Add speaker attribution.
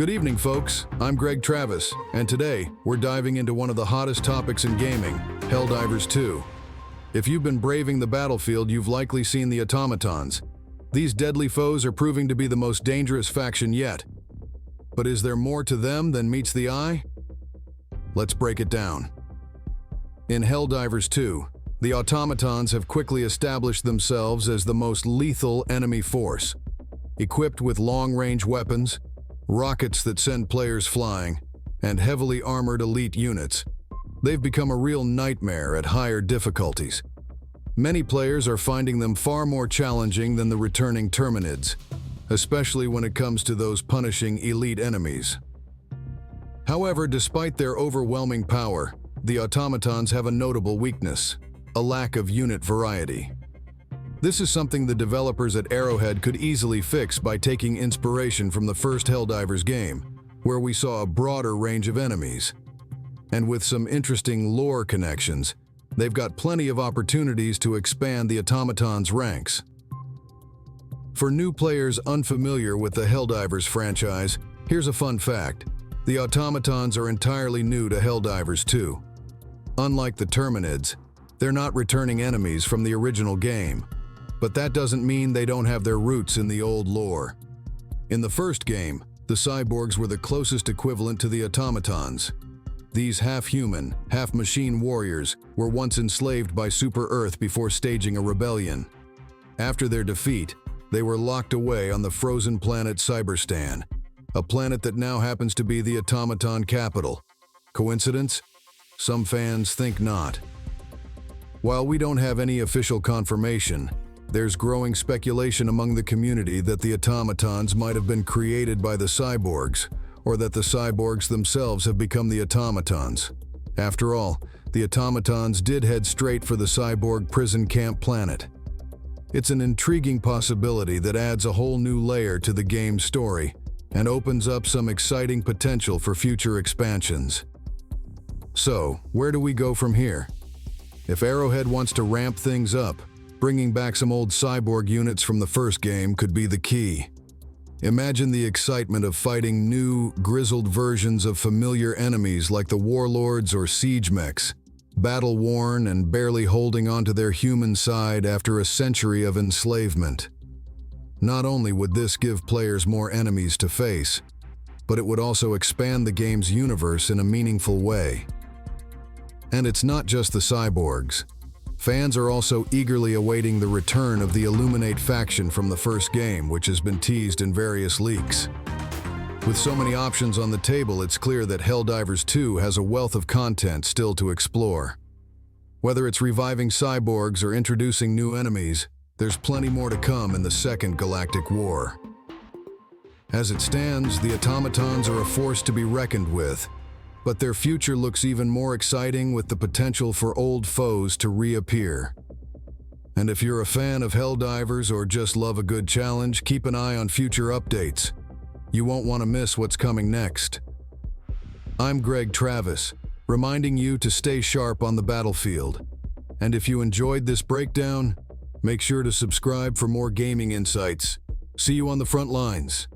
Speaker 1: Good evening, folks. I'm Greg Travis, and today we're diving into one of the hottest topics in gaming, Helldivers 2. If you've been braving the battlefield, you've likely seen the Automatons. These deadly foes are proving to be the most dangerous faction yet. But is there more to them than meets the eye? Let's break it down. In Helldivers 2, the Automatons have quickly established themselves as the most lethal enemy force. Equipped with long-range weapons, rockets that send players flying, and heavily armored elite units, they've become a real nightmare at higher difficulties. Many players are finding them far more challenging than the returning Terminids, especially when it comes to those punishing elite enemies. However, despite their overwhelming power, the Automatons have a notable weakness: a lack of unit variety. This is something the developers at Arrowhead could easily fix by taking inspiration from the first Helldivers game, where we saw a broader range of enemies. And with some interesting lore connections, they've got plenty of opportunities to expand the Automatons' ranks. For new players unfamiliar with the Helldivers franchise, here's a fun fact. The Automatons are entirely new to Helldivers 2. Unlike the Terminids, they're not returning enemies from the original game. But that doesn't mean they don't have their roots in the old lore. In the first game, the Cyborgs were the closest equivalent to the Automatons. These half-human, half-machine warriors were once enslaved by Super Earth before staging a rebellion. After their defeat, they were locked away on the frozen planet Cyberstan, a planet that now happens to be the Automaton capital. Coincidence? Some fans think not. While we don't have any official confirmation, there's growing speculation among the community that the Automatons might have been created by the Cyborgs, or that the Cyborgs themselves have become the Automatons. After all, the Automatons did head straight for the Cyborg prison camp planet. It's an intriguing possibility that adds a whole new layer to the game's story and opens up some exciting potential for future expansions. So, where do we go from here? If Arrowhead wants to ramp things up, bringing back some old cyborg units from the first game could be the key. Imagine the excitement of fighting new, grizzled versions of familiar enemies like the Warlords or Siege Mechs, battle-worn and barely holding onto their human side after a century of enslavement. Not only would this give players more enemies to face, but it would also expand the game's universe in a meaningful way. And it's not just the Cyborgs. Fans are also eagerly awaiting the return of the Illuminate faction from the first game, which has been teased in various leaks. With so many options on the table, it's clear that Helldivers 2 has a wealth of content still to explore. Whether it's reviving cyborgs or introducing new enemies, there's plenty more to come in the Second Galactic War. As it stands, the Automatons are a force to be reckoned with, but their future looks even more exciting with the potential for old foes to reappear. And if you're a fan of Helldivers or just love a good challenge, keep an eye on future updates. You won't want to miss what's coming next. I'm Greg Travis, reminding you to stay sharp on the battlefield. And if you enjoyed this breakdown, make sure to subscribe for more gaming insights. See you on the front lines.